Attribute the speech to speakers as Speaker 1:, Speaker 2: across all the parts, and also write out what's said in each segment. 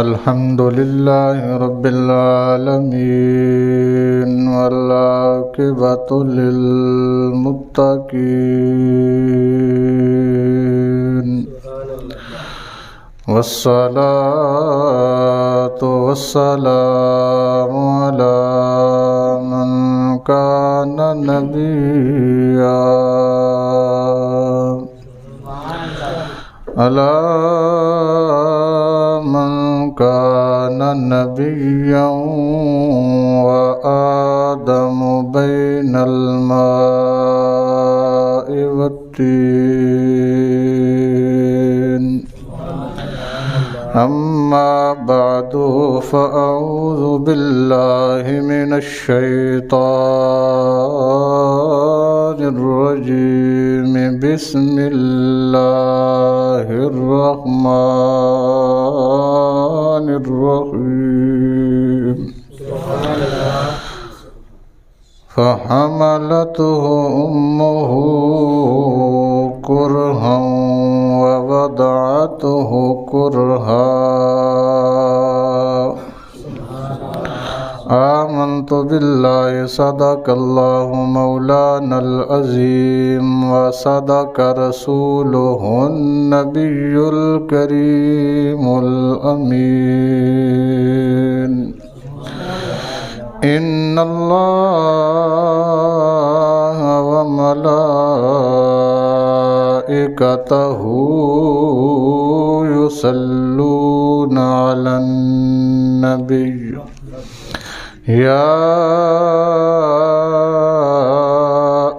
Speaker 1: الحمد لله رب العالمين والعاقبة للمتقين والصلاة والسلام على من كان نبيا على من كان نبيا وآدم بين الماء والطين أما بعد فأعوذ بالله من الشيطان الرجيم بسم الله الرحمن الرحيم فحملته أمه كرها ووضعته كرها آمنت بالله صدق الله مولانا العظيم وصدق رسوله النبي الكريم الأمين إن الله وملائكته يصلون على النبي يا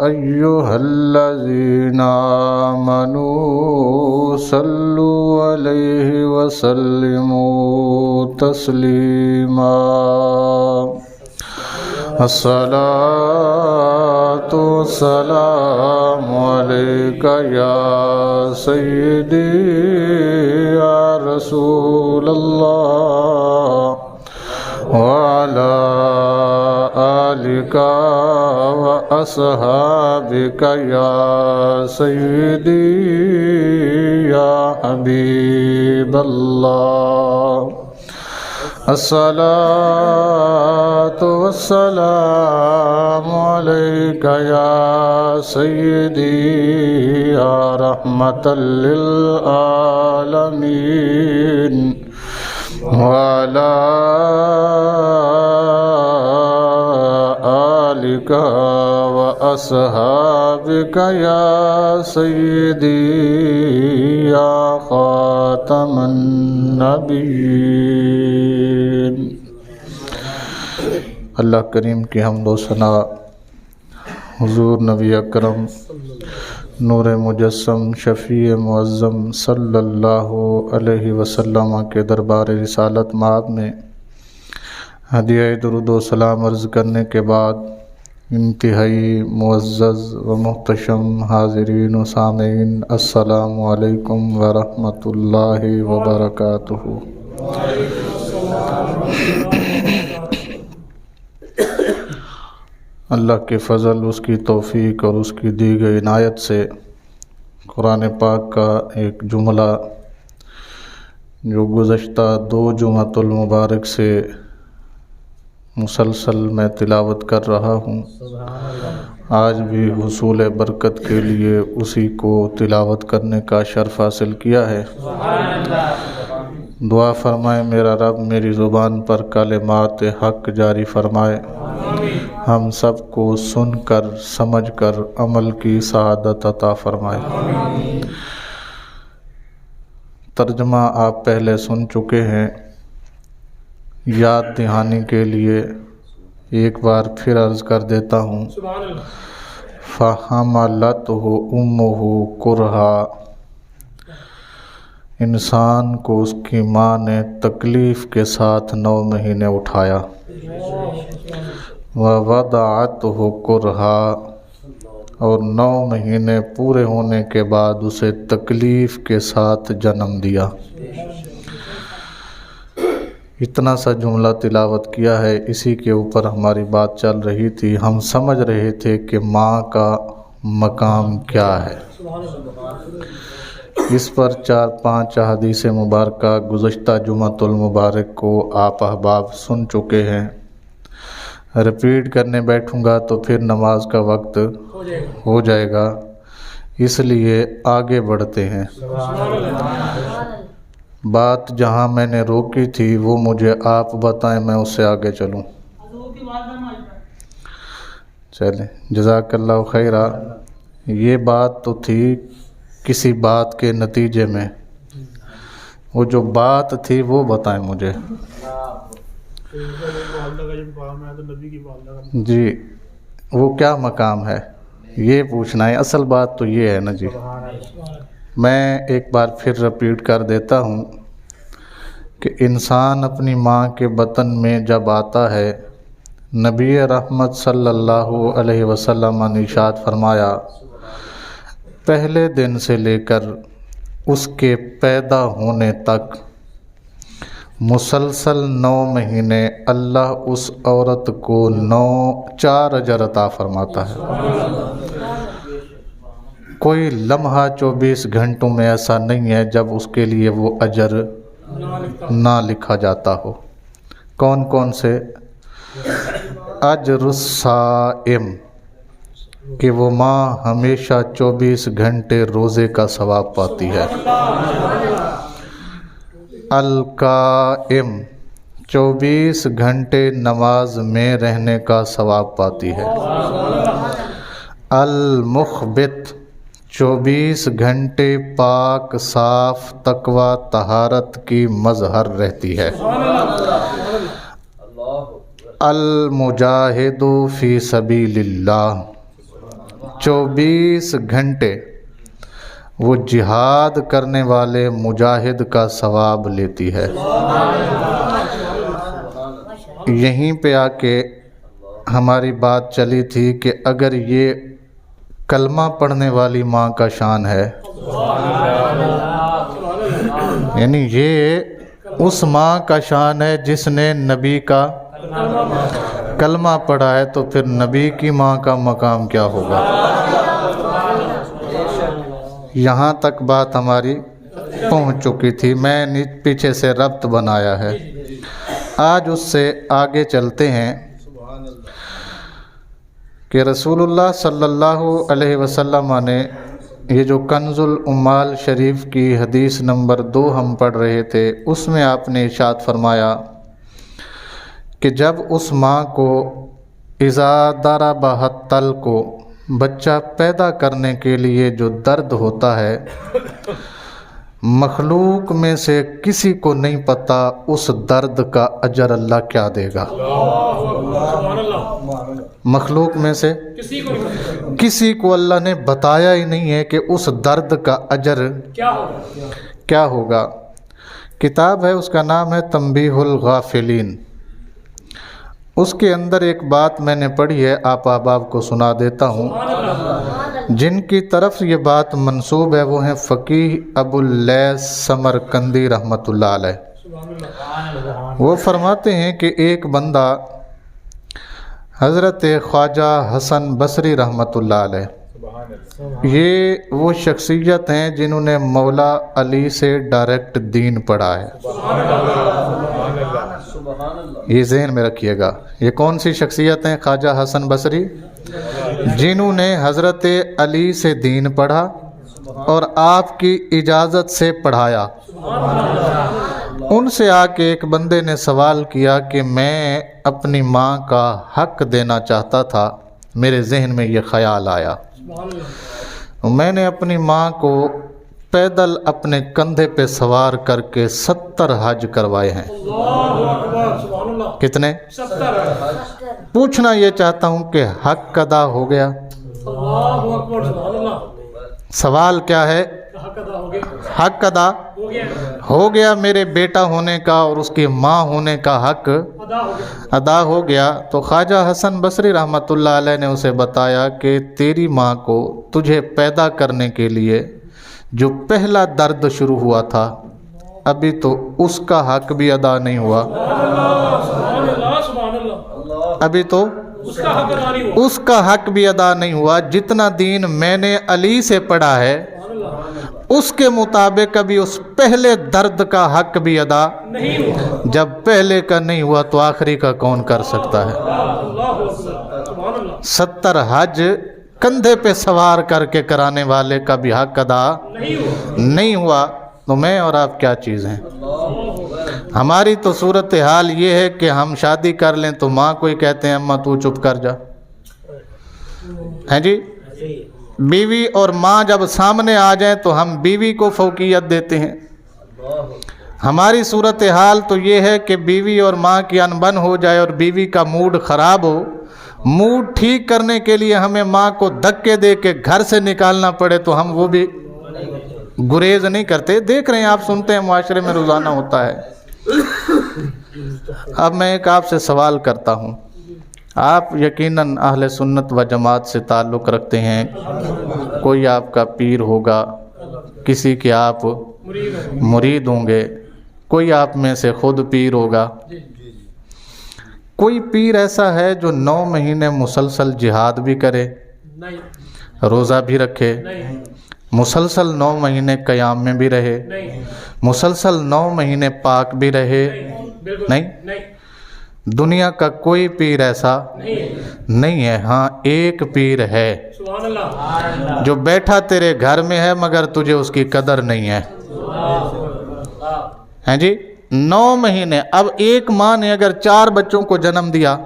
Speaker 1: أيها الذين آمنوا صلوا عليه وسلموا تسليما الصلاة والسلام عليك يا سيدي يا رسول الله وعلى آلك وأصحابك يا سيدي يا حبيب الله الصلاة والسلام عليك يا سيدي يا رحمة للعالمين وعلى آلك وأصحابك يا سيدي يا خاتم النبيين. اللہ کریم کی حمد و ثنا حضور نبی اکرم نور مجسم شفیع معظم صلی اللہ علیہ وسلم کے دربار رسالت مآب میں ہدیہ درود و سلام عرض کرنے کے بعد انتہائی معزز و محتشم حاضرین و سامعین، السلام علیکم ورحمۃ اللہ وبرکاتہ. اللہ کے فضل، اس کی توفیق اور اس کی دی گئی عنایت سے قرآن پاک کا ایک جملہ جو گزشتہ 2 جمعۃ المبارک سے مسلسل میں تلاوت کر رہا ہوں، آج بھی حصول برکت کے لیے اسی کو تلاوت کرنے کا شرف حاصل کیا ہے. دعا فرمائے میرا رب میری زبان پر کلمات حق جاری فرمائے، ہم سب کو سن کر سمجھ کر عمل کی سعادت عطا فرمائے. ترجمہ آپ پہلے سن چکے ہیں، یاد دہانی کے لیے ایک بار پھر عرض کر دیتا ہوں. فَحَمَلَتْهُ أُمُّهُ كُرْهًا، انسان کو اس کی ماں نے تکلیف کے ساتھ 9 مہینے اٹھایا. وَوَضَعَتْهُ كُرْهًا، اور 9 مہینے پورے ہونے کے بعد اسے تکلیف کے ساتھ جنم دیا. اتنا سا جملہ تلاوت کیا ہے، اسی کے اوپر ہماری بات چل رہی تھی. ہم سمجھ رہے تھے کہ ماں کا مقام کیا ہے. اس پر 4-5 احادیث مبارکہ گزشتہ جمعۃ المبارک کو آپ احباب سن چکے ہیں۔ رپیٹ کرنے بیٹھوں گا تو پھر نماز کا وقت ہو جائے گا، اس لیے آگے بڑھتے ہیں۔ بات جہاں میں نے روکی تھی وہ مجھے آپ بتائیں، میں اس سے آگے چلوں۔ چلیں، جزاک اللہ خیرہ۔ یہ بات تو تھی کسی بات کے نتیجے میں، وہ جو بات تھی وہ بتائیں مجھے۔ جی، وہ کیا مقام ہے یہ پوچھنا ہے، اصل بات تو یہ ہے نا جی۔ میں ایک بار پھر رپیٹ کر دیتا ہوں کہ انسان اپنی ماں کے بطن میں جب آتا ہے، نبی رحمت صلی اللہ علیہ وسلم نے ارشاد فرمایا، پہلے دن سے لے کر اس کے پیدا ہونے تک مسلسل 9 مہینے اللہ اس عورت کو 4 اجر عطا فرماتا ہے۔ کوئی لمحہ 24 گھنٹوں میں ایسا نہیں ہے جب اس کے لیے وہ اجر نہ لکھا جاتا ہو۔ کون کون سے؟ اجر الصائم، کہ وہ ماں ہمیشہ 24 گھنٹے روزے کا ثواب پاتی ہے۔ القائم، 24 گھنٹے نماز میں رہنے کا ثواب پاتی ہے۔ المخبت، 24 گھنٹے پاک صاف تقوی طہارت کی مظہر رہتی ہے۔ المجاہد فی سبیل اللہ، 24 گھنٹے وہ جہاد کرنے والے مجاہد کا ثواب لیتی ہے۔ یہیں پہ آ کے ہماری بات چلی تھی کہ اگر یہ کلمہ پڑھنے والی ماں کا شان ہے، یعنی یہ اس ماں کا شان ہے جس نے نبی کا کلمہ پڑھا ہے، تو پھر نبی کی ماں کا مقام کیا ہوگا؟ یہاں تک بات ہماری پہنچ چکی تھی، میں نے پیچھے سے ربط بنایا ہے۔ آج اس سے آگے چلتے ہیں کہ رسول اللہ صلی اللہ علیہ وسلم نے یہ جو کنز الاموال شریف کی حدیث نمبر 2 ہم پڑھ رہے تھے، اس میں آپ نے ارشاد فرمایا کہ جب اس ماں کو اذا ضربها الطلق، بچہ پیدا کرنے کے لیے جو درد ہوتا ہے، مخلوق میں سے کسی کو نہیں پتا اس درد کا اجر اللہ کیا دے گا۔ مخلوق میں سے کسی کو اللہ نے بتایا ہی نہیں ہے کہ اس درد کا اجر کیا ہوگا۔ کتاب ہے، اس کا نام ہے تنبیہ الغافلین۔ اس کے اندر ایک بات میں نے پڑھی ہے، آپ احباب کو سنا دیتا ہوں۔ جن کی طرف یہ بات منسوب ہے وہ ہیں فقیہ ابو اللیث سمرقندی رحمۃ اللہ علیہ۔ وہ فرماتے ہیں کہ ایک بندہ حضرت خواجہ حسن بصری رحمۃ اللہ علیہ، یہ وہ شخصیت ہیں جنہوں نے مولا علی سے ڈائریکٹ دین پڑھا ہے۔ یہ ذہن میں رکھیے گا، یہ کون سی شخصیت ہیں؟ خواجہ حسن بصری، جنہوں نے حضرت علی سے دین پڑھا اور آپ کی اجازت سے پڑھایا۔ ان سے آ کے ایک بندے نے سوال کیا کہ میں اپنی ماں کا حق دینا چاہتا تھا، میرے ذہن میں یہ خیال آیا، میں نے اپنی ماں کو پیدل اپنے کندھے پہ سوار کر کے 70 حج کروائے ہیں۔ کتنے؟ 70۔ پوچھنا یہ چاہتا ہوں کہ حق ادا ہو گیا؟ سوال کیا ہے؟ حق ادا ہو گیا، میرے بیٹا ہونے کا اور اس کی ماں ہونے کا حق ادا ہو گیا۔ تو خواجہ حسن بصری رحمۃ اللہ علیہ نے اسے بتایا کہ تیری ماں کو تجھے پیدا کرنے کے لیے جو پہلا درد شروع ہوا تھا، ابھی تو اس کا حق بھی ادا نہیں ہوا، ابھی تو اس کا حق بھی ادا نہیں ہوا۔ جتنا دین میں نے علی سے پڑھا ہے اس کے مطابق ابھی اس پہلے درد کا حق بھی ادا نہیں ہوا۔ جب پہلے کا نہیں ہوا تو آخری کا کون کر سکتا ہے؟ 70 حج کندھے پہ سوار کر کے کرانے والے کا بھی حق ادا نہیں ہوا، تو میں اور آپ کیا چیز ہیں؟ ہماری تو صورتحال یہ ہے کہ ہم شادی کر لیں تو ماں کو ہی کہتے ہیں اماں تو چپ کر جا، ہیں جی؟ بیوی اور ماں جب سامنے آ جائیں تو ہم بیوی کو فوقیت دیتے ہیں۔ ہماری صورتحال تو یہ ہے کہ بیوی اور ماں کی انبن ہو جائے اور بیوی کا موڈ خراب ہو، موڈ ٹھیک کرنے کے لیے ہمیں ماں کو دھکے دے کے گھر سے نکالنا پڑے تو ہم وہ بھی گریز نہیں کرتے۔ دیکھ رہے ہیں آپ، سنتے ہیں معاشرے میں روزانہ ہوتا ہے۔ اب میں ایک آپ سے سوال کرتا ہوں، آپ یقیناً اہل سنت و جماعت سے تعلق رکھتے ہیں، کوئی آپ کا پیر ہوگا، کسی کے آپ مرید ہوں گے، کوئی آپ میں سے خود پیر ہوگا۔ کوئی پیر ایسا ہے جو 9 مہینے مسلسل جہاد بھی کرے، روزہ بھی رکھے، مسلسل 9 مہینے قیام میں بھی رہے، مسلسل 9 مہینے پاک بھی رہے؟ نہیں، دنیا کا کوئی پیر ایسا نہیں ہے۔ ہاں، ایک پیر ہے جو بیٹھا تیرے گھر میں ہے مگر تجھے اس کی قدر نہیں ہے، ہیں جی؟ 9 مہینے۔ اب ایک ماں نے اگر 4 بچوں کو جنم دیا،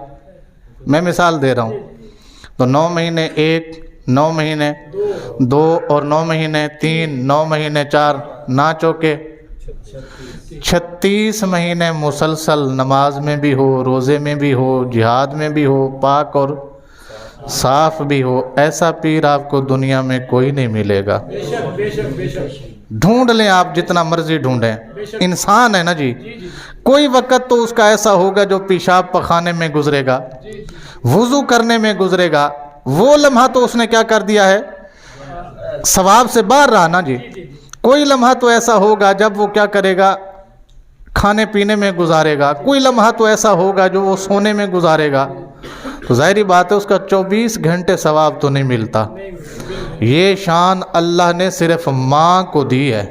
Speaker 1: میں مثال دے رہا ہوں، تو 9 مہینے 1، 9 مہینے 2 اور 9 مہینے 3، 9 مہینے 4، نہ چوکے 36 مہینے مسلسل نماز میں بھی ہو، روزے میں بھی ہو، جہاد میں بھی ہو، پاک اور صاف بھی ہو۔ ایسا پیر آپ کو دنیا میں کوئی نہیں ملے گا۔ ڈھونڈ لیں آپ جتنا مرضی ڈھونڈیں، انسان ہے نا جی، کوئی وقت تو اس کا ایسا ہوگا جو پیشاب پخانے میں گزرے گا، وضو کرنے میں گزرے گا، وہ لمحہ تو اس نے کیا کر دیا ہے؟ ثواب سے باہر رہا نا جی۔ کوئی لمحہ تو ایسا ہوگا جب وہ کیا کرے گا؟ کھانے پینے میں گزارے گا۔ کوئی لمحہ تو ایسا ہوگا جو وہ سونے میں گزارے گا، تو ظاہری بات ہے اس کا 24 گھنٹے ثواب تو نہیں ملتا۔ یہ شان اللہ نے صرف ماں کو دی ہے۔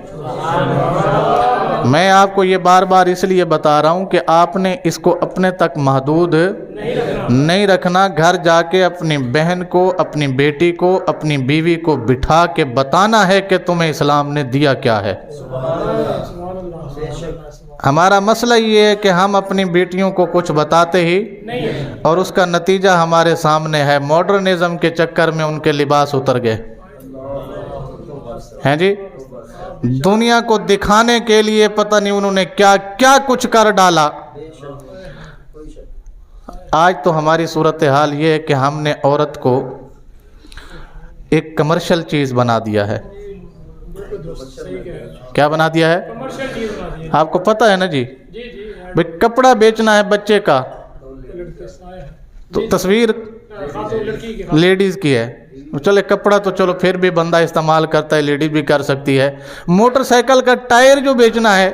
Speaker 1: میں آپ کو یہ بار بار اس لیے بتا رہا ہوں کہ آپ نے اس کو اپنے تک محدود نہیں رکھنا، گھر جا کے اپنی بہن کو، اپنی بیٹی کو، اپنی بیوی کو بٹھا کے بتانا ہے کہ تمہیں اسلام نے دیا کیا ہے۔ ہمارا مسئلہ یہ ہے کہ ہم اپنی بیٹیوں کو کچھ بتاتے ہی اور اس کا نتیجہ ہمارے سامنے ہے۔ ماڈرنزم کے چکر میں ان کے لباس اتر گئے ہیں جی، دنیا کو دکھانے کے لیے پتہ نہیں انہوں نے کیا کیا کچھ کر ڈالا۔ آج تو ہماری صورتحال یہ ہے کہ ہم نے عورت کو ایک کمرشل چیز بنا دیا ہے۔ کیا بنا دیا ہے؟ آپ کو پتہ ہے نا جی، بھئی کپڑا بیچنا ہے بچے کا تو تصویر لیڈیز کی ہے، چلے کپڑا تو چلو پھر بھی بندہ استعمال کرتا ہے، لیڈیز بھی کر سکتی ہے۔ موٹر سائیکل کا ٹائر جو بیچنا ہے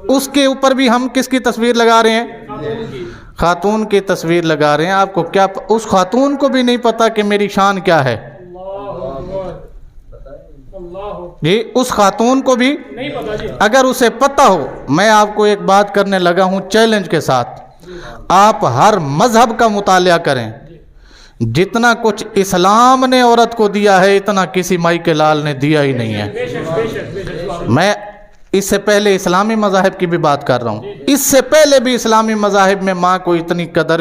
Speaker 1: اس کے اوپر بھی ہم کس کی تصویر لگا رہے ہیں؟ خاتون کی تصویر لگا رہے ہیں۔ آپ کو کیا اس خاتون کو بھی نہیں پتا کہ میری شان کیا ہے جی؟ اس خاتون کو بھی اگر اسے پتہ ہو، میں آپ کو ایک بات کرنے لگا ہوں چیلنج کے ساتھ، آپ ہر مذہب کا مطالعہ کریں، جتنا کچھ اسلام نے عورت کو دیا ہے اتنا کسی مائی کے لال نے دیا ہی نہیں ہے۔ میں اس سے پہلے اسلامی مذاہب کی بھی بات کر رہا ہوں، اس سے پہلے بھی اسلامی مذاہب میں ماں کو اتنی قدر،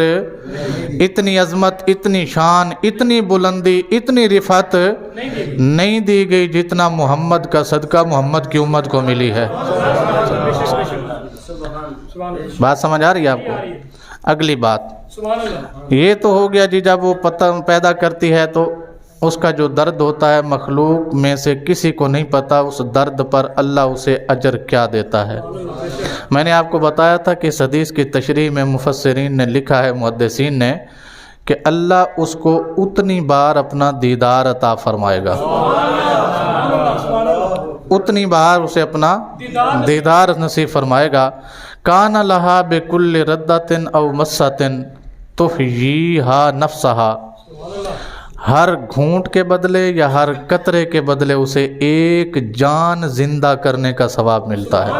Speaker 1: اتنی عظمت، اتنی شان، اتنی بلندی، اتنی رفعت نہیں دی گئی جتنا محمد کا صدقہ محمد کی امت کو ملی ہے۔ بات سمجھ آ رہی ہے آپ کو؟ اگلی بات یہ تو ہو گیا جی، جب وہ پتہ پیدا کرتی ہے تو اس کا جو درد ہوتا ہے مخلوق میں سے کسی کو نہیں پتا اس درد پر اللہ اسے اجر کیا دیتا ہے۔ میں نے آپ کو بتایا تھا کہ اس حدیث کی تشریح میں مفسرین نے لکھا ہے، محدثین نے، کہ اللہ اس کو اتنی بار اپنا دیدار عطا فرمائے گا، اتنی بار اسے اپنا دیدار نصیب فرمائے گا۔ کان لہا بکل ردۃ او مسۃ تحییھا نفسھا، ہر گھونٹ کے بدلے یا ہر قطرے کے بدلے اسے ایک جان زندہ کرنے کا ثواب ملتا ہے۔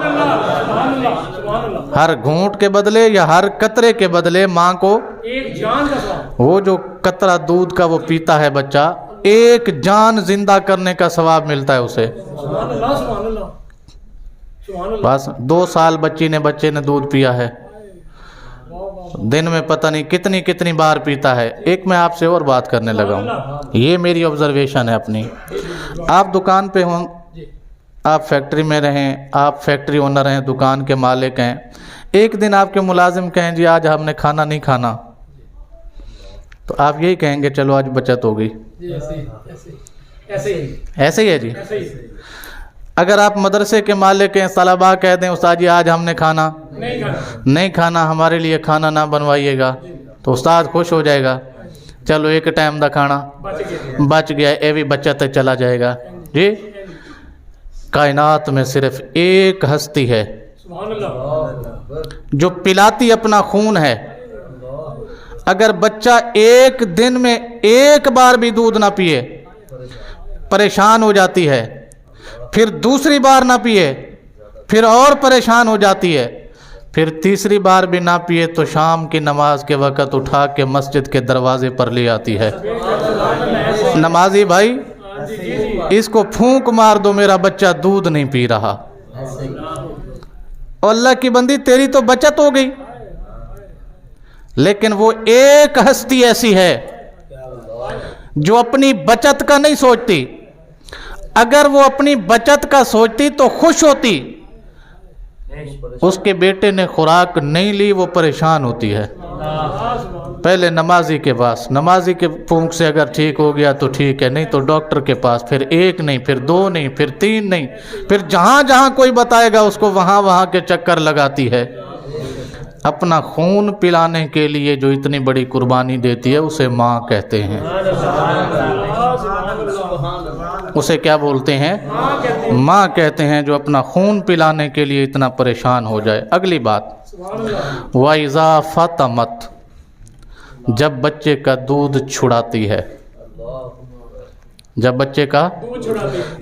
Speaker 1: ہر گھونٹ کے بدلے یا ہر قطرے کے بدلے ماں کو ایک جان کا ثواب، وہ جو قطرہ دودھ کا وہ پیتا ہے بچہ، ایک جان زندہ کرنے کا ثواب ملتا ہے اسے۔ بس 2 سال بچے نے دودھ پیا ہے، دن میں پتہ نہیں کتنی بار پیتا ہے۔ ایک میں آپ سے اور بات کرنے لگا ہوں، یہ میری آبزرویشن ہے اپنی۔ آپ دکان پہ ہوں، آپ فیکٹری میں رہیں، آپ فیکٹری اونر ہیں، دکان کے مالک ہیں، ایک دن آپ کے ملازم کہیں جی آج ہم نے کھانا نہیں کھانا، تو آپ یہی کہیں گے چلو آج بچت ہو گئی، ایسے ہی ہے جی۔ اگر آپ مدرسے کے مالک ہیں، طلباء کہہ دیں استاد جی آج ہم نے کھانا نہیں کھانا، ہمارے لیے کھانا نہ بنوائیے گا، تو استاد خوش ہو جائے گا، چلو ایک ٹائم دا کھانا بچ گیا، اے بھی بچت چلا جائے گا جی۔ کائنات میں صرف ایک ہستی ہے جو پلاتی اپنا خون ہے۔ اگر بچہ ایک دن میں ایک بار بھی دودھ نہ پیے پریشان ہو جاتی ہے، پھر دوسری بار نہ پیے پھر اور پریشان ہو جاتی ہے، پھر تیسری بار بھی نہ پیے تو شام کی نماز کے وقت اٹھا کے مسجد کے دروازے پر لے آتی ہے، نمازی بھائی اس کو پھونک مار دو، میرا بچہ دودھ نہیں پی رہا۔ اور اللہ کی بندی تیری تو بچت ہو گئی، لیکن وہ ایک ہستی ایسی ہے جو اپنی بچت کا نہیں سوچتی۔ اگر وہ اپنی بچت کا سوچتی تو خوش ہوتی، اس کے بیٹے نے خوراک نہیں لی وہ پریشان ہوتی ہے۔ پہلے نمازی کے پاس، نمازی کے پھونک سے اگر ٹھیک ہو گیا تو ٹھیک ہے، نہیں تو ڈاکٹر کے پاس، پھر 1 نہیں، پھر 2 نہیں، پھر 3 نہیں، پھر جہاں کوئی بتائے گا اس کو وہاں کے چکر لگاتی ہے۔ اپنا خون پلانے کے لیے جو اتنی بڑی قربانی دیتی ہے اسے ماں کہتے ہیں۔ اسے کیا بولتے ہیں؟ ماں کہتے ہیں، جو اپنا خون پلانے کے لیے اتنا پریشان ہو جائے۔ اگلی بات، وَإِذَا فَطَمَتْ، جب بچے کا دودھ چھڑاتی ہے، جب بچے کا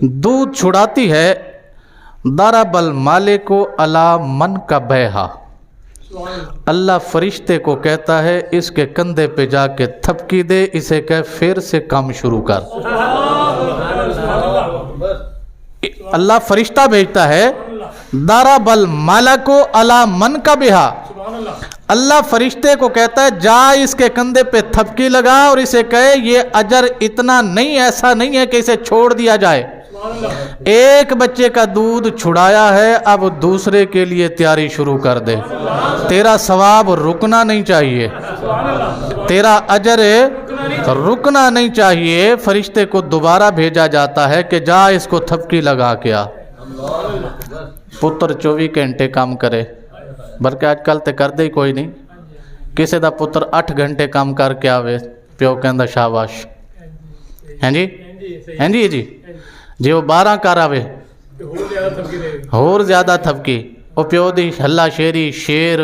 Speaker 1: دودھ چھڑاتی ہے، ضَرَبَ الْمَالِكُ عَلَى مَنْكَبَيْهَا، اللہ فرشتے کو کہتا ہے اس کے کندھے پہ جا کے تھپکی دے، اسے کہ پھر سے کام شروع کر۔ اللہ فرشتہ بھیجتا ہے، ضَرَبَ الْمَلَكُ عَلَى مَنْكَبِهَا، اللہ فرشتے کو کہتا ہے جا اس کے کندھے پہ تھپکی لگا اور اسے کہے یہ اجر اتنا نہیں، ایسا نہیں ہے کہ اسے چھوڑ دیا جائے۔ ایک بچے کا دودھ چھڑایا ہے، اب دوسرے کے لیے تیاری شروع کر دے، تیرا ثواب رکنا نہیں چاہیے، تیرا اجر رکنا نہیں چاہیے۔ فرشتے کو دوبارہ بھیجا جاتا ہے کہ جا اس کو تھپکی لگا کے آ۔ پتر 24 گھنٹے کام کرے، بلکہ آج کل تے کر دے ہی کوئی نہیں، کسی دا پتر 8 گھنٹے کام کر کے آوے، پیو کہندا شاباش، ہیں جی جی وہ 12 کر آوے ہور زیادہ تھپکی، وہ پیو دی ہلا شیری شیر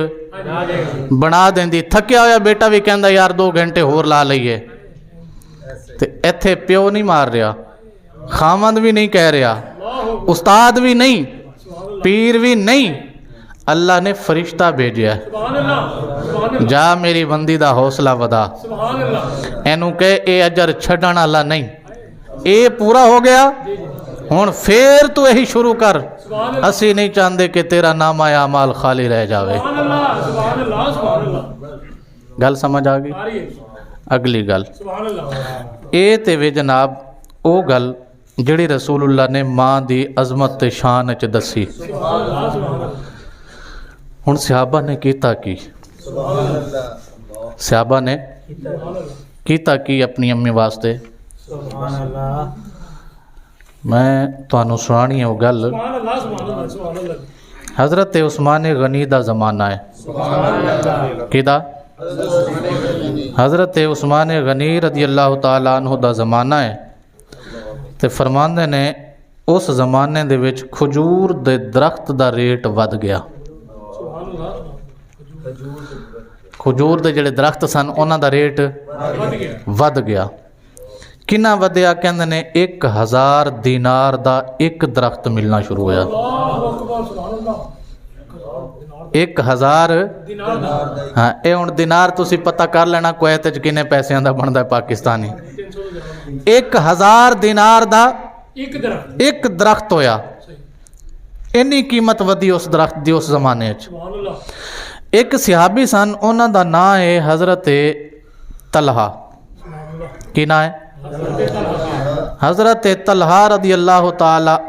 Speaker 1: بنا دیندی، تھکیا ہویا بیٹا بھی کہندا یار 2 گھنٹے ہور لا لئیے، تے ایتھے پیو نہیں مار رہا، خامند بھی نہیں کہہ رہا، استاد بھی نہیں، پیر بھی نہیں، اللہ نے فرشتہ بھیجیا ہے، جا میری بندی دا حوصلہ ودا، اینو کہ اے اجر چھڑن اللہ نہیں، اے پورا ہو گیا، ہون پھر تو یہی شروع کر، اسی نہیں چاہندے کہ تیرا نامہ اعمال خالی رہ جاوے۔ گل سمجھ آگئی؟ اگلی گل اے تے وے جناب او گل جڑی رسول اللہ نے ماں دی عظمت تے شان چ دسی۔ ہن صحابہ نے کیتا کی، صحابہ نے کیتا کی اپنی امی واسطے، میں تانوں سنانی ہے وہ گل، حضرت عثمان غنی دا زمانہ ہے، کیدا؟ حضرت عثمان غنی رضی اللہ تعالیٰ عنہ دا زمانہ ہے، تے فرماندے نے اس زمانے دے وچ کھجور دے درخت دا ریٹ ود گیا، کھجور دے جڑے درخت سن انہاں دا ریٹ ود گیا، ਕਿੰਨਾ ਵਧਿਆ? ਕਹਿੰਦੇ ਨੇ 1000 ਦਿਨਾਰ ਦਾ ਇੱਕ ਦਰਖਤ ਮਿਲਣਾ ਸ਼ੁਰੂ ਹੋਇਆ। 1000 ਹਾਂ, ਇਹ ਹੁਣ ਦਿਨਾਰ ਤੁਸੀਂ ਪਤਾ ਕਰ ਲੈਣਾ ਕੁਵੈਤ ਚ ਕਿੰਨੇ ਪੈਸਿਆਂ ਦਾ ਬਣਦਾ ਪਾਕਿਸਤਾਨੀ। 1000 ਦਿਨਾਰ ਦਾ ਇੱਕ ਦਰਖਤ ਹੋਇਆ। ਇੰਨੀ ਕੀਮਤ ਵਧੀ ਉਸ ਦਰਖਤ ਦੀ ਉਸ ਜ਼ਮਾਨੇ 'ਚ। ਇੱਕ ਸਿਹਾਬੀ ਸਨ, ਉਹਨਾਂ ਦਾ ਨਾਂ ਹੈ ਹਜ਼ਰਤ ਤਲਹਾ। ਕੀ ਨਾਂ ਹੈ? ਹਜ਼ਰਤ ਤਲਹਾ ਰਦੀ ਅੱਲਾਹੁ ਤਾਲਾ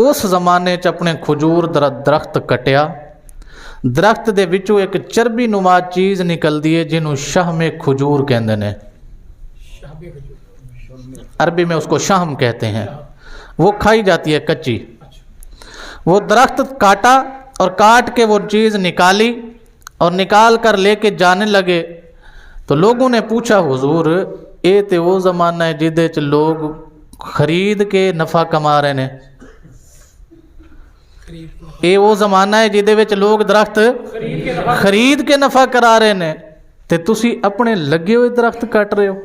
Speaker 1: ਉਸ ਜ਼ਮਾਨੇ 'ਚ ਆਪਣੇ ਖਜੂਰ ਦਰਖਤ ਕਟਿਆ। ਦਰਖਤ ਦੇ ਵਿੱਚੋਂ ਇੱਕ ਚਰਬੀ ਨੁਮਾ ਚੀਜ਼ ਨਿਕਲਦੀ ਹੈ ਜਿਹਨੂੰ ਸ਼ਹਮ ਖਜੂਰ ਕਹਿੰਦੇ ਨੇ। عربی میں اس کو شہم کہتے ہیں۔ وہ کھائی جاتی ہے کچی۔ وہ درخت کاٹا اور کاٹ کے وہ چیز نکالی اور نکال کر لے کے جانے لگے تو لوگوں نے پوچھا حضور اے تے وہ زمانہ ہے جدے چ لوگ خرید کے نفع کما رہے ہیں، اے وہ زمانہ ہے جدے وچ لوگ درخت خرید کے نفع کرا رہے ہیں تے تسی اپنے لگے ہوئے درخت کٹ رہے ہو۔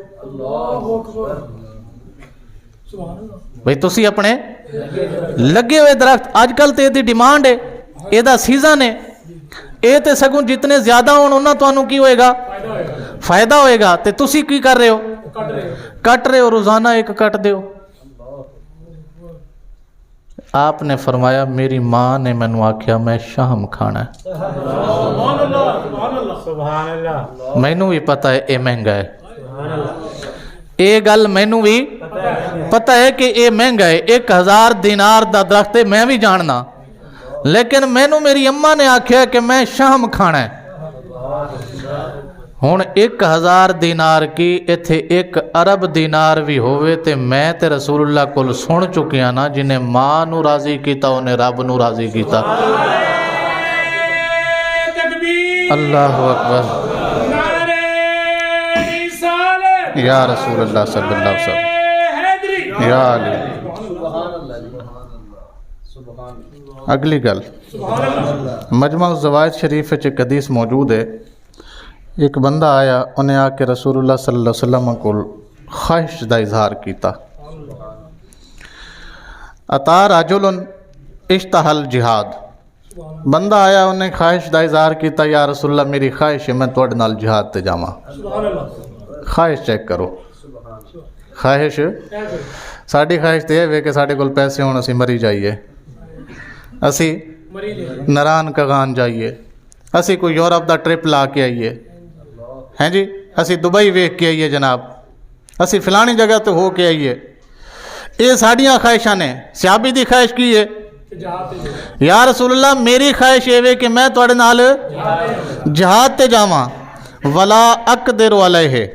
Speaker 1: بھئی تسی اپنے لگے ہوئے درخت، آج کل تے دی ڈیمانڈ ہے، اے دا سیزن ہے، اے تے سگوں جتنے زیادہ ہون انہاں تانوں کی ہوئے گا؟ فائدہ ہوئے گا۔ تے تسی کی کر رہے ہو؟ کٹ رہے ہو، روزانہ ایک کٹ دیو۔ آپ نے فرمایا میری ماں نے مینوں آکھیا میں شہم کھانا ہے۔ مینوں بھی پتہ ہے اے مہنگا ہے، اے گل مینوں بھی پتہ ہے کہ اے مہنگا ہے، 1000 دینار دا درخت ہے، میں بھی جاننا، لیکن مینوں میری اماں نے آکھیا کہ میں شہم کھانا ہے۔ ہن 1000 دینار کی ایتھے 1 ارب دینار بھی ہوئے تے میں تے رسول اللہ کول سن چکیا نا، جنہیں ماں نو راضی کیتا انہیں رب نو راضی کیتا۔ اللہ اکبر، یا رسول اللہ صلی اللہ علیہ وسلم، یا علی۔ اگلی گل مجمع الزوائد شریف ایک حدیث موجود ہے۔ ایک بندہ آیا، انہیں آ کے رسول اللہ صلی اللہ علیہ وسلم کو خواہش دا اظہار کیتا۔ اتا رجل اشتہل جہاد، بندہ آیا انہیں خواہش دا اظہار کیتا، یا رسول اللہ میری خواہش ہے میں توڑ نال جہاد تے جاواں۔ خواہش چیک کرو، خواہش ساڑی خواہش تے ہے کہ ساڑے کول پیسے ہون اسی مری جائیے، اسی نران کغان جائیے، اسی کوئی یورپ دا ٹرپ لا کے آئیے، ہیں جی اسی دبئی ویکھ کے آئیے، جناب اسی فلانی جگہ تے ہو کے آئیے۔ اے ساڑیاں خواہشاں نے۔ صحابی دی خواہش کی ہے، یا رسول اللہ میری خواہش ہے کہ میں توڑے نال جہاد تے جاواں، ولا اقدر علیہ،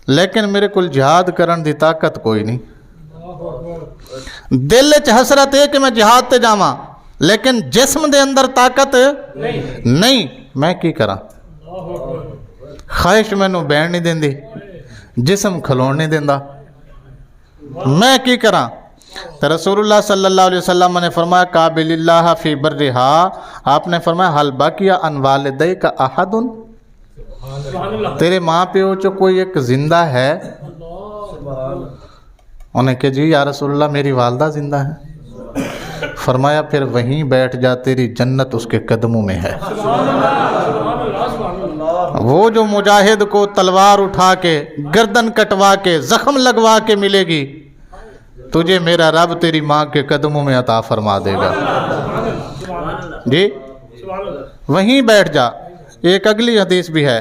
Speaker 1: لیکن میرے کل جہاد کرن دی طاقت کوئی نہیں۔ دل وچ حسرت ہے کہ میں جہاد تے جاواں، لیکن جسم دے اندر طاقت نہیں، میں کی کراں؟ خواہش مینوں بہن نہیں دیندی، جسم کھلون نہیں دیندا، میں کی کراں؟ تو رسول اللہ صلی اللہ علیہ وسلم نے فرمایا قابل اللہ فی برہا، آپ نے فرمایا حل بقی ان والدیک احد، تیرے ماں پیو چو کوئی ایک زندہ ہے؟ انہیں کہ جی یا رسول اللہ میری والدہ زندہ ہے۔ فرمایا پھر وہیں بیٹھ جا، تیری جنت اس کے قدموں میں ہے۔ وہ جو مجاہد کو تلوار اٹھا کے گردن کٹوا کے زخم لگوا کے ملے گی، تجھے میرا رب تیری ماں کے قدموں میں عطا فرما دے گا۔ جی وہیں بیٹھ جا۔ ایک اگلی حدیث بھی ہے۔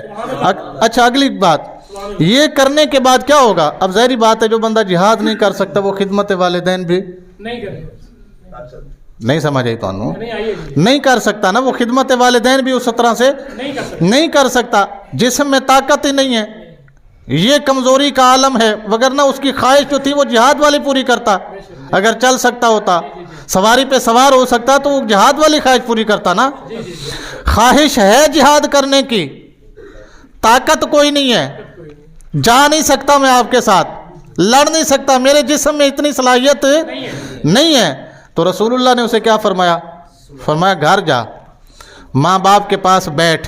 Speaker 1: اچھا اگلی بات یہ کرنے کے بعد کیا ہوگا؟ اب ظاہری بات ہے جو بندہ جہاد نہیں کر سکتا وہ خدمت والدین بھی نہیں سمجھ آئی تو نہیں کر سکتا نا، وہ خدمت والدین بھی اس طرح سے نہیں کر سکتا، جسم میں طاقت ہی نہیں ہے، یہ کمزوری کا عالم ہے، وگرنہ اس کی خواہش جو تھی وہ جہاد والی پوری کرتا، اگر چل سکتا ہوتا، سواری پہ سوار ہو سکتا تو وہ جہاد والی خواہش پوری کرتا نا۔ خواہش ہے جہاد کرنے کی، طاقت کوئی نہیں ہے، جا نہیں سکتا میں آپ کے ساتھ، لڑ نہیں سکتا، میرے جسم میں اتنی صلاحیت نہیں ہے، تو رسول اللہ نے اسے کیا فرمایا؟ فرمایا گھر جا، ماں باپ کے پاس بیٹھ،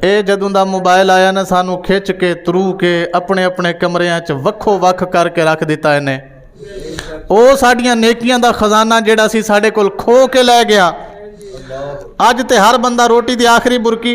Speaker 1: ਇਹ ਜਦੋਂ ਦਾ ਮੋਬਾਈਲ ਆਇਆ ਨਾ ਸਾਨੂੰ ਖਿੱਚ ਕੇ ਤਰੂ ਕੇ ਆਪਣੇ ਆਪਣੇ ਕਮਰਿਆਂ 'ਚ ਵੱਖੋ ਵੱਖ ਕਰਕੇ ਰੱਖ ਦਿੱਤਾ ਇਹਨੇ। ਉਹ ਸਾਡੀਆਂ ਨੇਕੀਆਂ ਦਾ ਖਜ਼ਾਨਾ ਜਿਹੜਾ ਸੀ ਸਾਡੇ ਕੋਲ ਖੋ ਕੇ ਲੈ ਗਿਆ। ਅੱਜ ਤੇ ਹਰ ਬੰਦਾ ਰੋਟੀ ਦੀ ਆਖਰੀ ਬੁਰਕੀ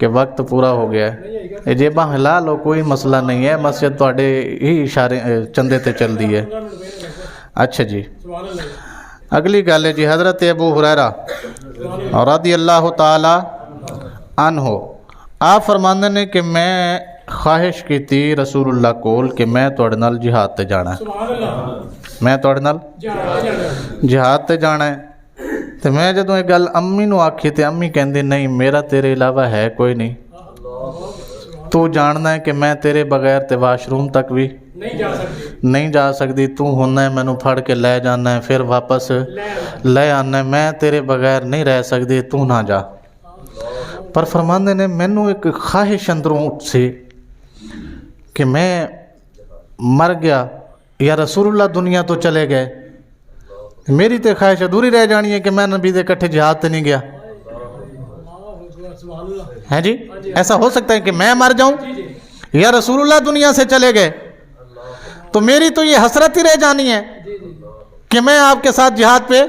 Speaker 1: کہ وقت پورا ہو گیا ہے جیباں ہلا لو کوئی مسئلہ نہیں ہے مسجد تواڈے ہی اشارے چندے تے چل دی ہے اچھا جی اگلی گل ہے جی حضرت ابو ہریرہ رضی اللہ تعالی عنہ آپ فرماندے نے کہ میں خواہش کی تھی رسول اللہ کول کہ میں تواڈے نال جہاد تے جانا ہے میں تواڈے نال جہاد تے جانا ہے تو میں جدوں یہ گل امی نو آکھی تے امی کہندی نہیں میرا تیرے علاوہ ہے کوئی نہیں تو جاننا ہے کہ میں تیرے بغیر تے واش روم تک بھی نہیں جا سکتی تو ہونا ہے مینوں پھڑ کے لے جانا ہے پھر واپس لے آنا ہے میں تیرے بغیر نہیں رہ سکتی تو نہ جا پر فرماندے نے مینوں ایک خواہش اندروں سے کہ میں مر گیا یا رسول اللہ دنیا تو چلے گئے میری تے خواہش ادھوری رہ جانی ہے کہ میں نبی دے کٹھے جہاد تے نہیں گیا ہے جی ایسا ہو سکتا ہے کہ میں مر جاؤں یا رسول اللہ دنیا سے چلے گئے تو میری تو یہ حسرت ہی رہ جانی ہے کہ میں آپ کے ساتھ جہاد پہ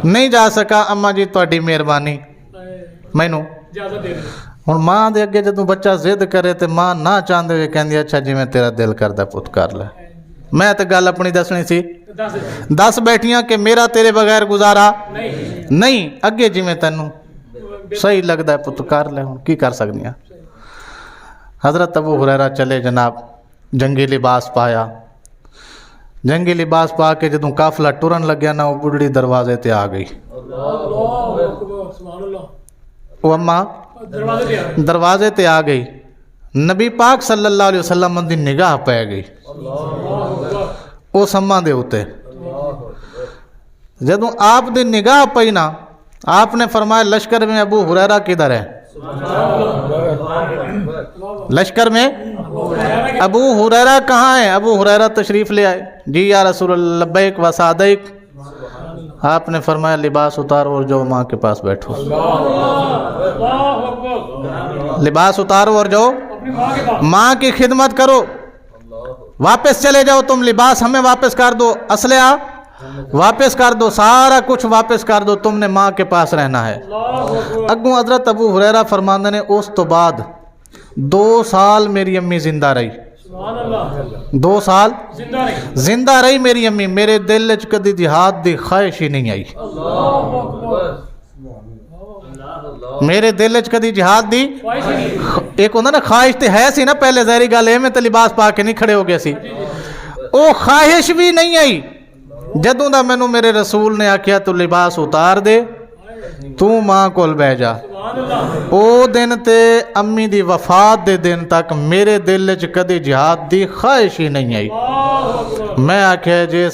Speaker 1: نہیں جا سکا اما جی تواڈی مہربانی مینوں ہن ماں دے اگے جدوں بچہ ضد کرے تے ماں نہ چاہندے ہوئے کہندی اچھا جی میں تیرا دل کردا پت کر لے میں تے گل اپنی دسنی سی دس بیٹھیاں کہ میرا تیرے بغیر گزارا نہیں اگے جی میں تینوں صحیح لگدا ہے پت کر لے ہن کی کر سکدی ہاں حضرت ابو ہریرہ چلے جناب جنگی لباس پایا جنگی لباس پا کے جدوں قافلہ ٹرن لگیا نا وہ بڑھڑی دروازے تے آ گئی وہ اماں دروازے تے آ گئی نبی پاک صلی اللہ علیہ وسلم دی نگاہ پہ گئی اس اماں دے اوتے جدوں آپ دی نگاہ پئی نا آپ نے فرمایا لشکر میں ابو ہریرہ کدھر ہے لشکر میں ابو ہریرہ کہاں ہے ابو ہریرہ تشریف لے آئے جی یا رسول اللہ لبیک و سعدیک آپ نے فرمایا لباس اتارو اور جو ماں کے پاس بیٹھو لباس اتارو اور جو ماں کی خدمت کرو واپس چلے جاؤ تم لباس ہمیں واپس کر دو اسلحہ واپس کر دو سارا کچھ واپس کر دو تم نے ماں کے پاس رہنا ہے اگوں حضرت ابو ہریرہ فرماندے نے اس تو بعد 2 سال میری امی زندہ رہی 2 سال زندہ رہی میری امی میرے دل وچ کدی جہاد دی خواہش ہی نہیں آئی میرے دل وچ کدی جہاد دی ایک ہوندا نا خواہش تے ہے سی نا پہلے ظاہری گل ہے میں تے لباس پا کے نہیں کھڑے ہو گئے سی او خواہش بھی نہیں آئی جدوں دا مینوں میرے رسول نے آکھیا تو لباس اتار دے تو ماں کول بہ جا او دن تے امی دی وفات دے دن تک میرے دل وچ کدی جہاد دی خواہش ہی نہیں آئی میں آکھیا جے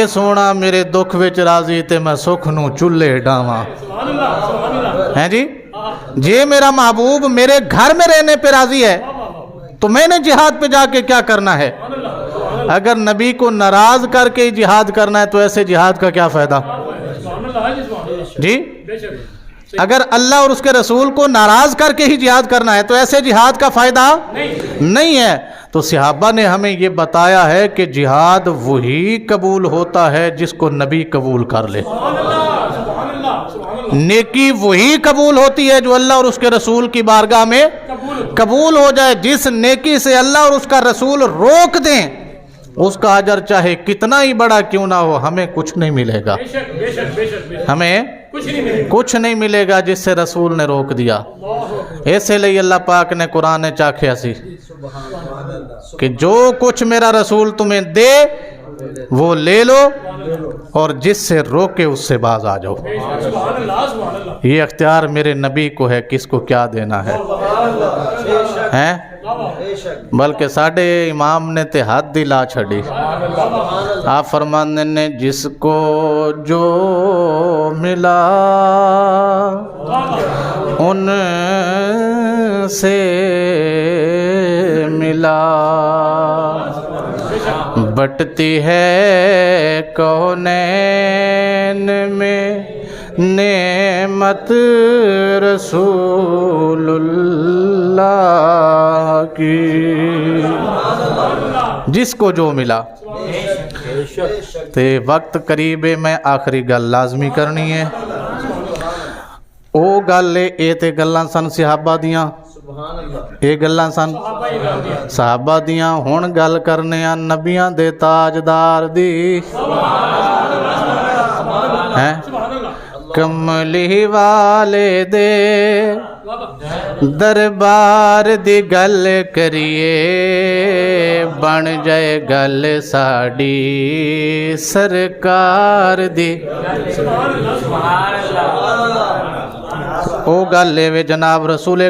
Speaker 1: سونا میرے دکھ وچ راضی تے میں سکھ نو چولہے ڈاواں ہیں جی جے میرا محبوب میرے گھر میں رہنے پہ راضی ہے تو میں نے جہاد پہ جا کے کیا کرنا ہے اگر نبی کو ناراض کر کے جہاد کرنا ہے تو ایسے جہاد کا کیا فائدہ جی اگر اللہ اور اس کے رسول کو ناراض کر کے ہی جہاد کرنا ہے تو ایسے جہاد کا فائدہ نہیں ہے تو صحابہ نے ہمیں یہ بتایا ہے کہ جہاد وہی قبول ہوتا ہے جس کو نبی قبول کر لے نیکی وہی قبول ہوتی ہے جو اللہ اور اس کے رسول کی بارگاہ میں قبول ہو جائے جس نیکی سے اللہ اور اس کا رسول روک دیں اس کا اجر چاہے کتنا ہی بڑا کیوں نہ ہو ہمیں کچھ نہیں ملے گا ہمیں کچھ نہیں ملے گا جس سے رسول نے روک دیا ایسے لئے اللہ پاک نے قرآن نے چاکھیا سی کہ جو کچھ میرا رسول تمہیں دے وہ لے لو اور جس سے روکے اس سے باز آ جاؤ یہ اختیار میرے نبی کو ہے کس کو کیا دینا ہے بلکہ ساڑھے امام نے تے حد دی لا چھڑی آپ فرمانے نے جس کو جو ملا ان سے ملا بٹتی ہے کونین میں نعمت رسول اللہ کی جس کو جو ملا تے وقت قریب ہے میں آخری گل لازمی کرنی ہے ਉਹ ਗੱਲ ਇਹ ਤੇ ਗੱਲਾਂ ਸਨ ਸਹਾਬਾ ਦੀਆਂ, ਇਹ ਗੱਲਾਂ ਸਨ ਸਹਾਬਾ ਦੀਆਂ। ਹੁਣ ਗੱਲ ਕਰਨੇ ਆ ਨਬੀਆਂ ਦੇ ਤਾਜਦਾਰ ਦੀ ਹੈ। ਕਮਲੀ ਵਾਲੇ ਦੇ ਦਰਬਾਰ ਦੀ ਗੱਲ ਕਰੀਏ, ਬਣ ਜਾਏ ਗੱਲ ਸਾਡੀ ਸਰਕਾਰ ਦੀ। ਉਹ ਗੱਲ ਇਹ ਵੇ ਜਨਾਬ ਰਸੂਲ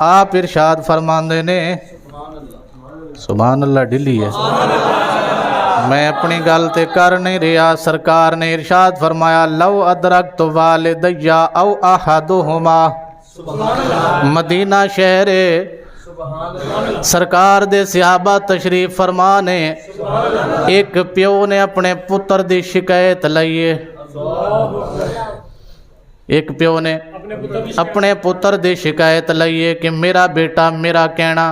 Speaker 1: ਆਪ ਇਰਸ਼ਾਦ ਫਰਮਾਉਂਦੇ ਨੇ, ਸੁਭਾਨ ਅੱਲਾਹ ਢਿੱਲੀ ਹੈ میں اپنی گل تے کر نہیں رہا۔ سرکار نے ارشاد فرمایا لو ادرکت والدیا او احدہما، مدینہ شہر سرکار دے صحابہ تشریف فرما نے، ایک پیو نے اپنے پتر دی شکایت لئیے، ایک پیو نے اپنے پتر دی شکایت لئیے کہ میرا بیٹا میرا کہنا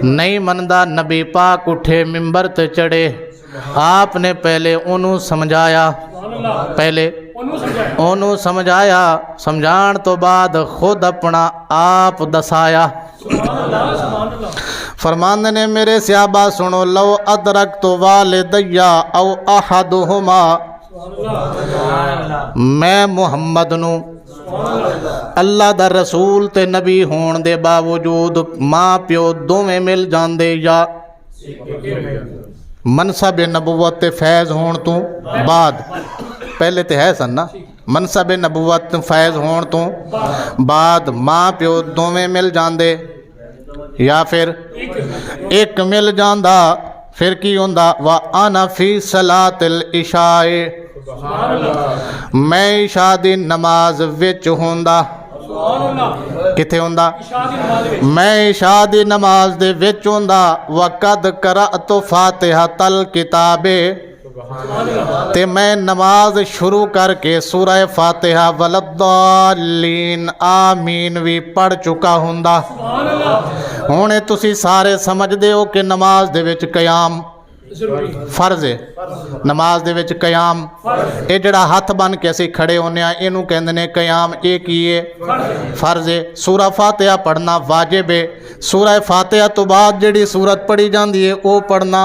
Speaker 1: نہیں مندا۔ نبی پاک اٹھے ممبر تے چڑھے، آپ نے پہلے انہوں سمجھایا، پہلے انہوں سمجھایا، سمجھان تو بعد خود اپنا آپ دسایا۔ فرماندے نے میرے صحابہ سنو، لو ادرکت والدیا او احدہما، میں محمد نو اللہ دا رسول تے نبی ہون دے باوجود ماں پیو دوویں مل جاندے یا منصب نبوت فیض ہون تو بعد، پہلے تے ہے سن نا، منصب نبوت فیض ہون تو بعد ماں پیو دوویں مل جاندے یا پھر ایک مل جاندا، پھر کی ہوندا وَأَنَا فِي صَلَاةِ الْعِشَاءِ، میں عشاء دی نماز وچ ہوندا، کتے ہوندا؟ میں عشاء دی نماز دے وچ ہوندا۔ وَقَدْ قَرَأْتُ فَاتِحَةَ الْكِتَابِ، تے میں نماز شروع کر کے سورہ فاتحہ وَلَضَّالِّينَ آمین بھی پڑھ چکا ہوندا۔ ہونے تسی سارے سمجھ دے ہو کہ نماز دے وچ قیام فرض ہے، نماز دے وچ قیام اے جڑا ہاتھ بن کے اسی کھڑے ہونے ہیں اینوں کہندے نے قیام، ایک ہی ہے فرض ہے۔ سورہ فاتحہ پڑھنا واجب ہے، سورہ فاتحہ تو بعد جڑی سورت پڑھی جاندی ہے وہ پڑھنا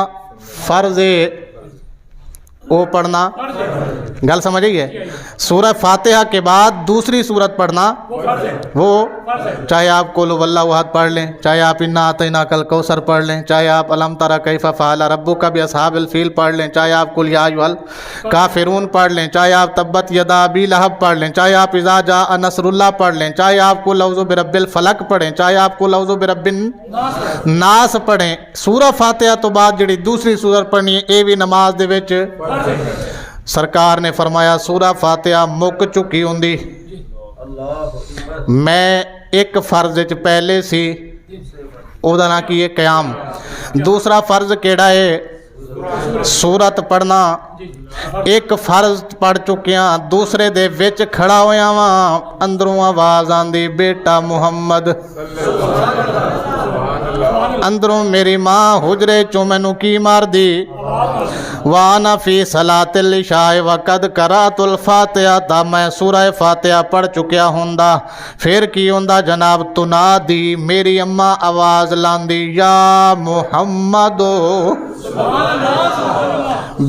Speaker 1: فرض ہے، وہ پڑھنا گل سمجھئے ہے۔ سورہ فاتحہ کے بعد دوسری سورت پڑھنا وہ چاہے آپ قل هو اللہ احد پڑھ لیں، چاہے آپ انا اعطیناک الکوثر پڑھ لیں، چاہے آپ الم تری کیف فعل ربک باصحاب الفیل پڑھ لیں، چاہے آپ قل یا ایھا الکافرون پڑھ لیں، چاہے آپ تبت یدا ابی لہب پڑھ لیں، چاہے آپ اذا جاء نصر اللہ پڑھ لیں، چاہے آپ قل اعوذ برب الفلق پڑھیں، چاہے آپ قل اعوذ برب الناس پڑھیں۔ سورہ فاتحہ تو بعد جڑی دوسری سورت پڑھنی ہے اے بھی نماز دے وچ سرکار نے فرمایا سورہ فاتحہ مک چکی ہوندی۔ میں ایک فرض پہلے سی او دا نا کی ہے قیام، دوسرا فرض کیڑا ہے سورت پڑھنا۔ ایک فرض پڑھ چکیاں، دوسرے دے وچ کھڑا ہویا واں، اندروں آواز آندی بیٹا محمد، اندروں میری ماں حجرے چوں مینوں کی مار دی، وَأَنَا فِي صَلَاةِ الْعِشَاءِ وَقَدْ قَرَأْتُ الْفَاتِحَةَ، تا میں سورہ فاتحہ پڑھ چکیا ہوندا۔ پھر کی ہوندا جناب تنادی، میری اماں آواز لاندی یا محمد،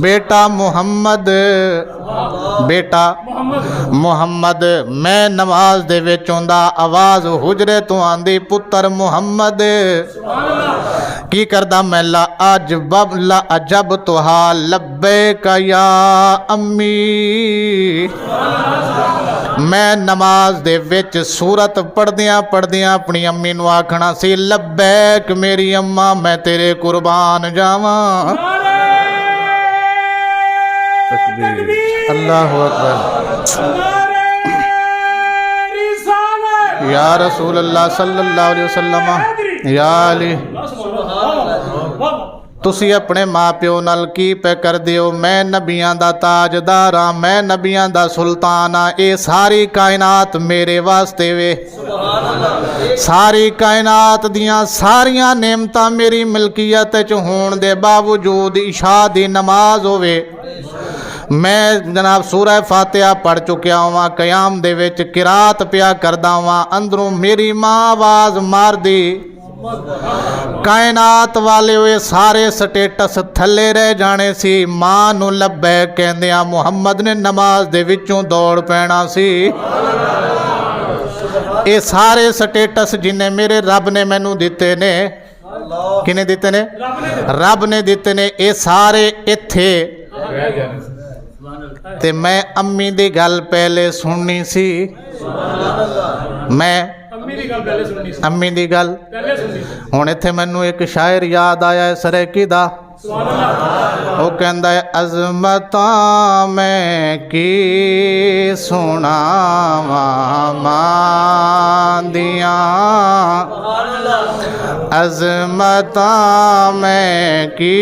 Speaker 1: بیٹا محمد، بیٹا محمد۔ میں نماز دے وچ ہوندا، آواز حجرے تو آندی پتر محمد، کی کردا میں لا اجبتھا لبیک یا امی، میں نماز دے وچ سورت پڑھدیاں پڑھدیاں اپنی امی نو آکھنا سی لبیک میری اماں میں تیرے قربان جاواں۔ تکبیر، اللہ اکبر، یا رسول اللہ صلی اللہ علیہ وسلم، یا علی۔ تسی اپنے ماں پیو نال کی پہ کر دیو؟ میں نبیاں دا تاجدار ہاں، میں نبیاں دا سلطان ہاں، اے ساری کائنات میرے واسطے وے، ساری کائنات دیاں ساریاں نعمتاں میری ملکیت چ ہون دے باوجود عشاء دی نماز ہووے، میں جناب سورہ فاتحہ پڑھ چکیا ہوا، قیام دے وچ قرات پیا کردا ہوا، اندروں میری ماں آواز مار دی، کائنات والے ہوئے سارے سٹیٹس تھلے رہ جانے سی، ماں نو لبیک کہندیاں محمد نے نماز دے وچوں دوڑ پینا سی۔ اے سارے سٹیٹس جنہیں میرے رب نے مینوں دیتے نے، کنے دیتے نے؟ رب نے دیتے نے، اے سارے ایتھے تے میں امی دی گل پہلے سننی سی، میں امی دی گل ہن ایتھے مینوں ایک شاعر یاد آیا ہے سریکی دا، وہ کہندا ہے عظمتاں میں کی سناواں ماں دیاں، عظمتاں میں کی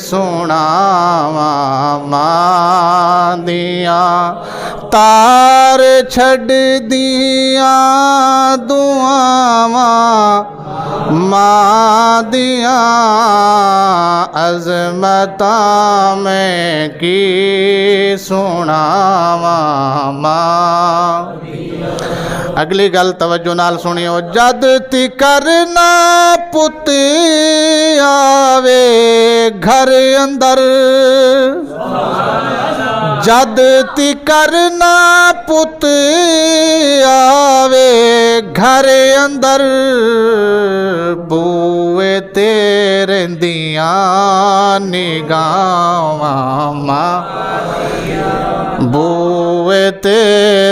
Speaker 1: سناواں ماں دیاں، تار چھڈ دیاں دعاواں ماں دیاں، عظمتاں میں کی سناواں ماں۔ اگلی گل توجہ نال سنیو، جد تکر نہ پت آوے گھر اندر، جد تکر نہ پت آوے گھر اندر، بوئے تے رہندیاں نگاواں ماں، بوئے تے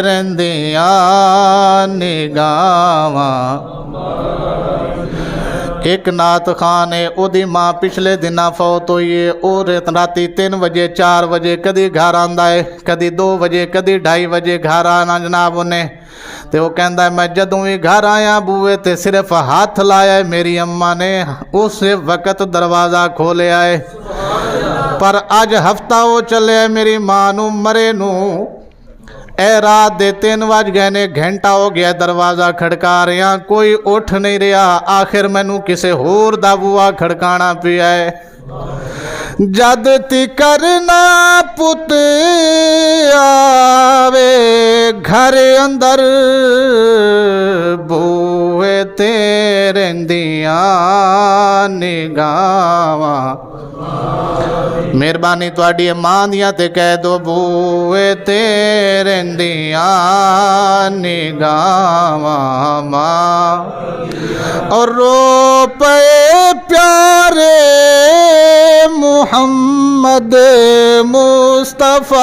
Speaker 1: رہندیاں نگاواں۔ ایک نعت خان ہے، او دی ماں پچھلے دنہ فوت ہوئی ہے، او راتی 3 بجے 4 بجے کدی گھر آندا ہے، کدی 2 بجے کدی 2:30 بجے گھر آنا جناب انہیں، تے وہ کہندا ہے میں جدوں بھی گھر آیا بوئے تے صرف ہاتھ لایا ہے میری اماں نے، اس وقت دروازہ کھولے آئے، پر اج ہفتہ وہ چلے ہے میری ماں نو مرے نو، اے رات دے 3 بج گئے نے، گھنٹہ ہو گیا دروازہ کھڑکا رہے ہیں، کوئی اٹھ نہیں رہا، آخر مینوں کسے ہور دا بوا کھڑکانا پیا ہے۔ جد تکر نہ پت آوے گھر اندر، بوئے تے رہندیاں نگاواں۔ مہربانی تواڈی ماں دیاں تے کہہ دو، بوئے تے رہندیاں نگاواں ماں، اور رو پئے پیارے محمد مصطفیٰ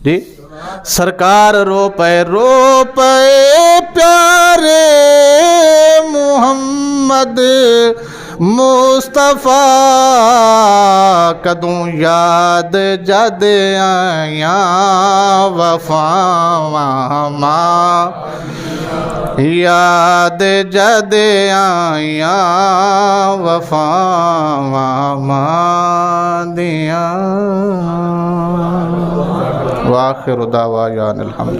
Speaker 1: جی، سرکار رو پئے پیارے محمد مصطفیٰ، کدوں یاد جد آیاں وفاواں ماں، یاد جد آیاں وفاواں ماں دیاں۔ وآخر دعوانا الحمد